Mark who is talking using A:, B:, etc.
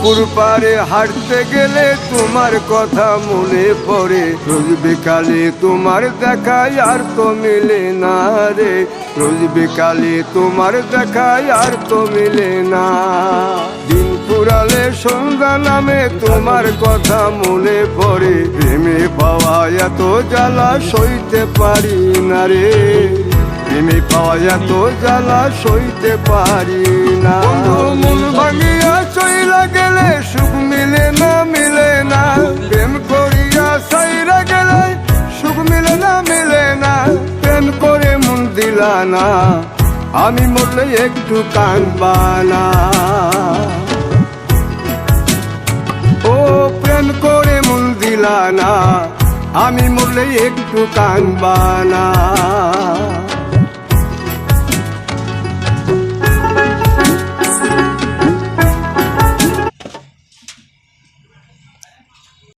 A: পুকুর পাড়ে হাঁটতে গেলে তোমার কথা মনে পড়ে, রোজ বিকালে তোমার দেখায় আর তো মিলে না রে, রোজ বিকালে তোমার দেখায় আর তো মিলে না। দিন ফুরালে সন্ধ্যা নামে তোমার কথা মনে পড়ে, প্রেমে পাওয়া এত জ্বালা সইতে পারি না রে, প্রেমে পাওয়া এত জ্বালা সইতে পারি না। মন ভাঙিয়া চইলা গেলে সুখ মিলে না, মিলে না, প্রেম করিয়া সাইরা গেলে সুখ মিলে না, মিলে না, প্রেম করে মন দিলা না, আমি মরলে একটু কাঁদবা না। ও প্রেম করে মন দিলা না, আমি মরলে একটু কাঁদবা না।